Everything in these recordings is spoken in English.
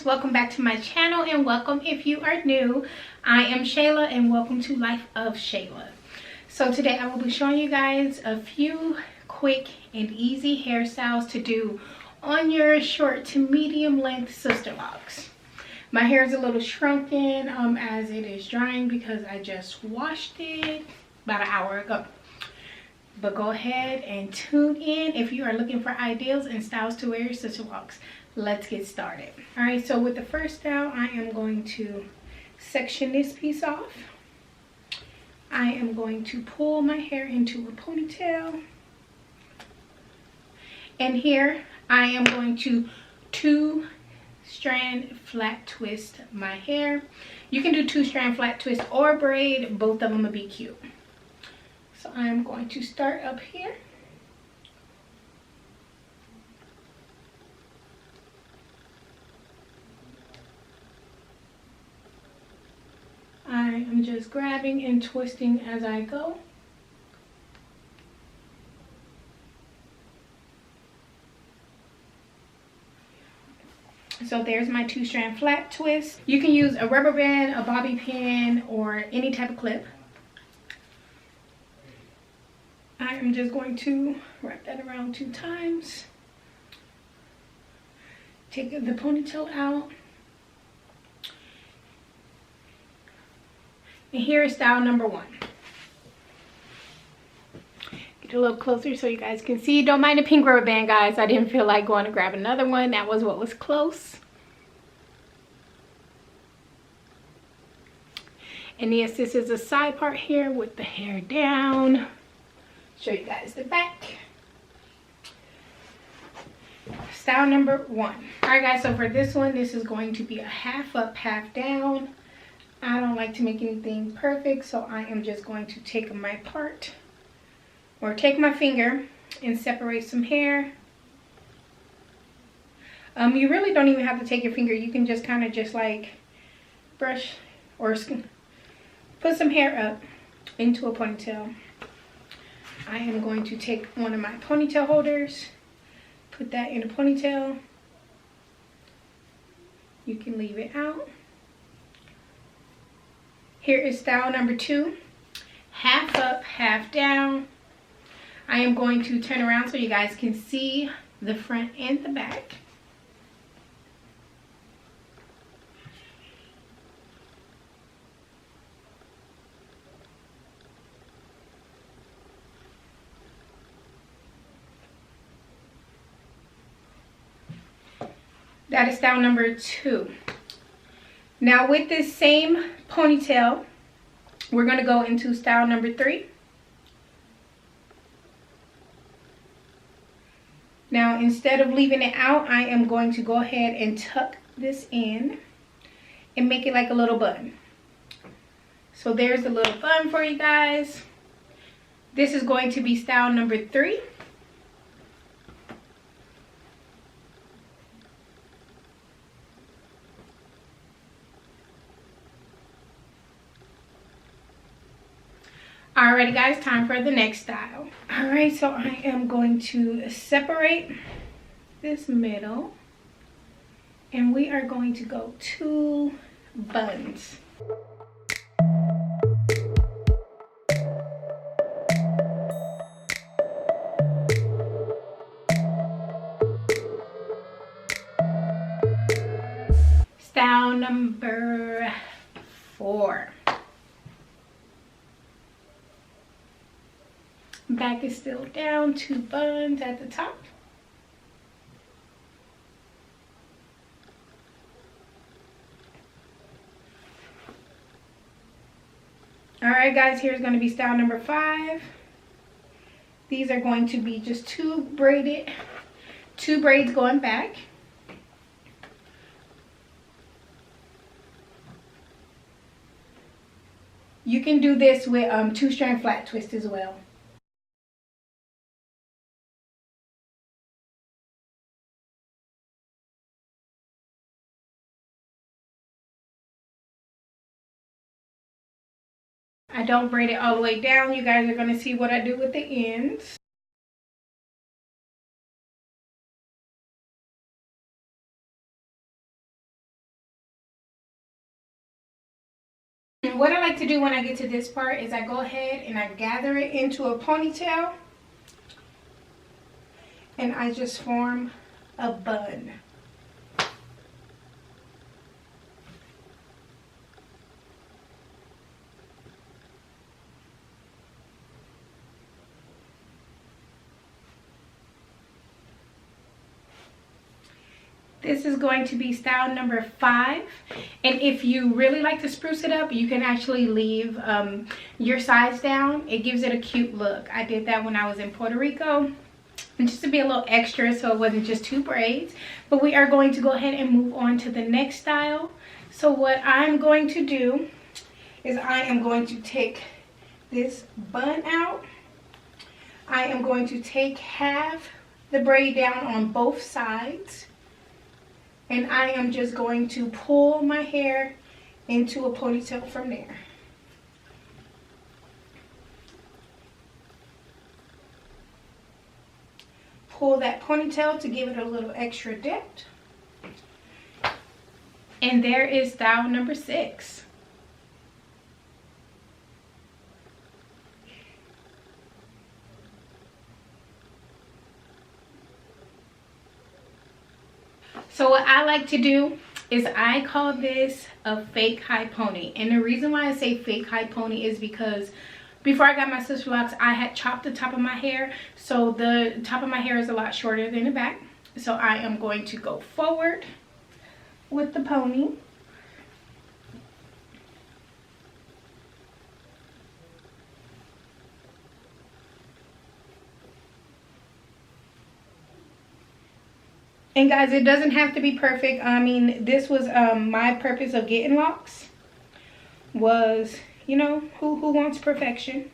guys, welcome back to my channel, and welcome if you are new. I am Shayla and welcome to Life of Shayla. So today I will be showing you guys a few quick and easy hairstyles to do on your short to medium length sister locks. My hair is a little shrunken as it is drying because I just washed it about an hour ago. But go ahead and tune in if you are looking for ideas and styles to wear your sister locks. Let's get started. All right, so with the first style, I am going to section this piece off. I am going to pull my hair into a ponytail. And here I am going to two-strand flat twist my hair. You can do two-strand flat twist or braid. Both of them will be cute. So I'm going to start up here. I am just grabbing and twisting as I go. So there's my two-strand flat twist. You can use a rubber band, a bobby pin, or any type of clip. I am just going to wrap that around 2 times. Take the ponytail out. And here is style number 1. Get a little closer so you guys can see. Don't mind the pink rubber band, guys. I didn't feel like going to grab another one. That was what was close. And yes, this is a side part here with the hair down. Show you guys the back. Style number 1. All right, guys, so for this one, this is going to be a half up, half down. I don't like to make anything perfect, so I am just going to take my part or take my finger and separate some hair. You really don't even have to take your finger. You can just kind of just like brush or put some hair up into a ponytail. I am going to take one of my ponytail holders, put that in a ponytail. You can leave it out. Here is style number 2, half up, half down. I am going to turn around so you guys can see the front and the back. That is style number 2. Now with this same ponytail, we're going to go into style number 3. Now instead of leaving it out, I am going to go ahead and tuck this in and make it like a little bun. So there's a little bun for you guys. This is going to be style number 3. Alrighty, guys, time for the next style. Alright, so I am going to separate this middle and we are going to go 2 buns. Style number 4. Back is still down, 2 buns at the top. Alright, guys, here's going to be style number 5. These are going to be just 2 braids going back. You can do this with two-strand flat twist as well. I don't braid it all the way down. You guys are going to see what I do with the ends. And what I like to do when I get to this part is I go ahead and I gather it into a ponytail. And I just form a bun. This is going to be style number 5. And if you really like to spruce it up, you can actually leave your sides down. It gives it a cute look. I did that when I was in Puerto Rico, and just to be a little extra so it wasn't just 2 braids. But we are going to go ahead and move on to the next style. So what I'm going to do is I am going to take this bun out. I am going to take half the braid down on both sides. And I am just going to pull my hair into a ponytail from there. Pull that ponytail to give it a little extra depth. And there is style number 6. So what I like to do is I call this a fake high pony. And the reason why I say fake high pony is because before I got my sister locks, I had chopped the top of my hair. So the top of my hair is a lot shorter than the back. So I am going to go forward with the pony. And guys, it doesn't have to be perfect. I mean, this was my purpose of getting locks was, you know, who wants perfection?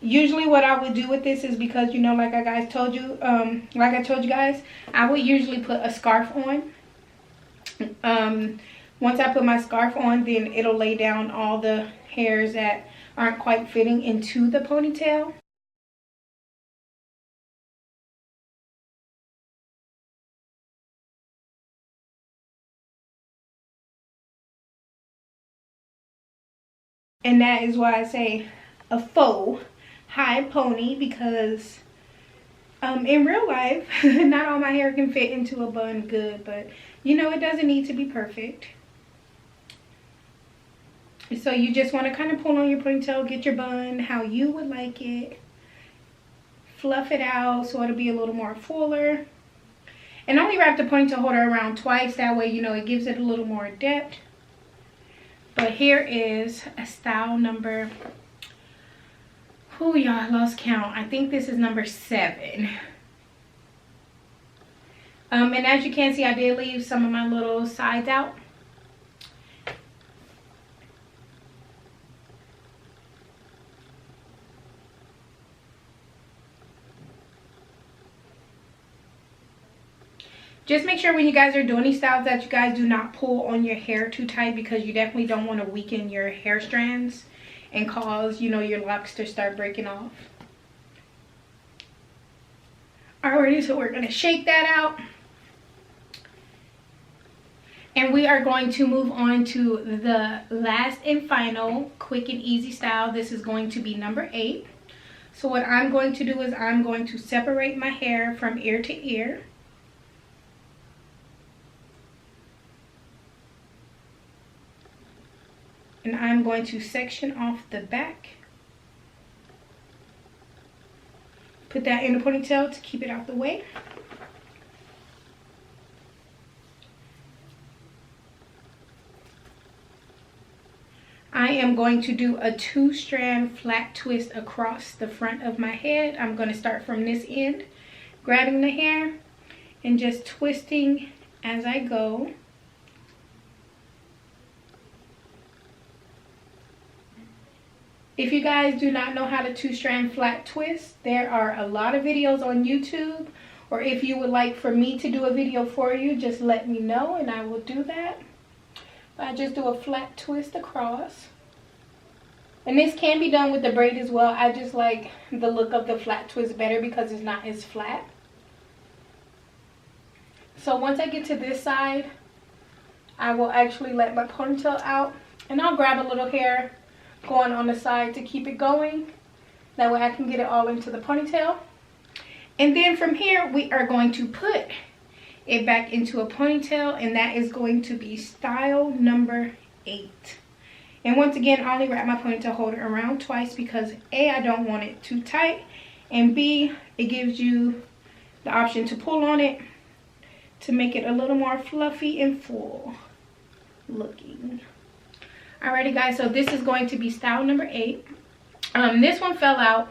Usually what I would do with this is because, you know, like I told you guys, I would usually put a scarf on. Once I put my scarf on, then it'll lay down all the hairs that aren't quite fitting into the ponytail. And that is why I say a faux high pony, because in real life, not all my hair can fit into a bun good, but you know, it doesn't need to be perfect. So you just want to kind of pull on your ponytail, get your bun how you would like it, fluff it out so it'll be a little more fuller. And only wrap the ponytail holder around twice, that way, you know, it gives it a little more depth. But here is a style number, oh y'all, I lost count. I think this is number 7. And as you can see, I did leave some of my little sides out. Just make sure when you guys are doing these styles that you guys do not pull on your hair too tight, because you definitely don't want to weaken your hair strands and cause, you know, your locks to start breaking off. Alrighty, so we're going to shake that out. And we are going to move on to the last and final quick and easy style. This is going to be number 8. So what I'm going to do is I'm going to separate my hair from ear to ear. And I'm going to section off the back. Put that in the ponytail to keep it out the way. I am going to do a 2-strand flat twist across the front of my head. I'm going to start from this end, grabbing the hair and just twisting as I go. If you guys do not know how to 2-strand flat twist, there are a lot of videos on YouTube. Or if you would like for me to do a video for you, just let me know and I will do that. But I just do a flat twist across. And this can be done with the braid as well. I just like the look of the flat twist better because it's not as flat. So once I get to this side, I will actually let my ponytail out And I'll grab a little hair going on the side to keep it going. That way I can get it all into the ponytail. And then from here, we are going to put it back into a ponytail, and that is going to be style number 8. And once again, I only wrap my ponytail holder around twice because A, I don't want it too tight, and B, it gives you the option to pull on it to make it a little more fluffy and full looking. Alrighty guys, so this is going to be style number 8. This one fell out.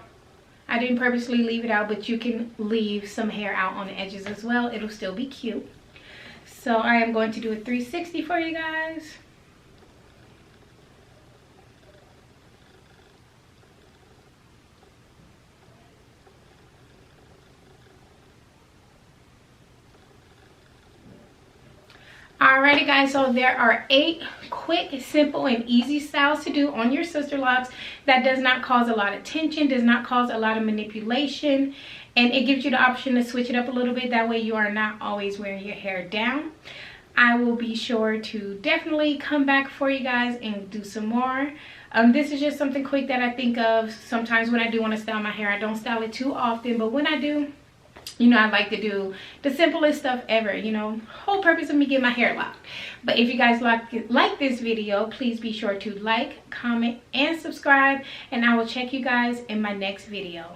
I didn't purposely leave it out, but you can leave some hair out on the edges as well. It'll still be cute. So I am going to do a 360 for you guys. Alrighty guys, so there are 8 quick, simple, and easy styles to do on your sister locks that does not cause a lot of tension, does not cause a lot of manipulation, and it gives you the option to switch it up a little bit. That way you are not always wearing your hair down. I will be sure to definitely come back for you guys and do some more. This is just something quick that I think of sometimes when I do want to style my hair. I don't style it too often, but when I do, you know, I like to do the simplest stuff ever, you know, whole purpose of me getting my hair locked. But if you guys like this video, please be sure to like, comment, and subscribe, and I will check you guys in my next video.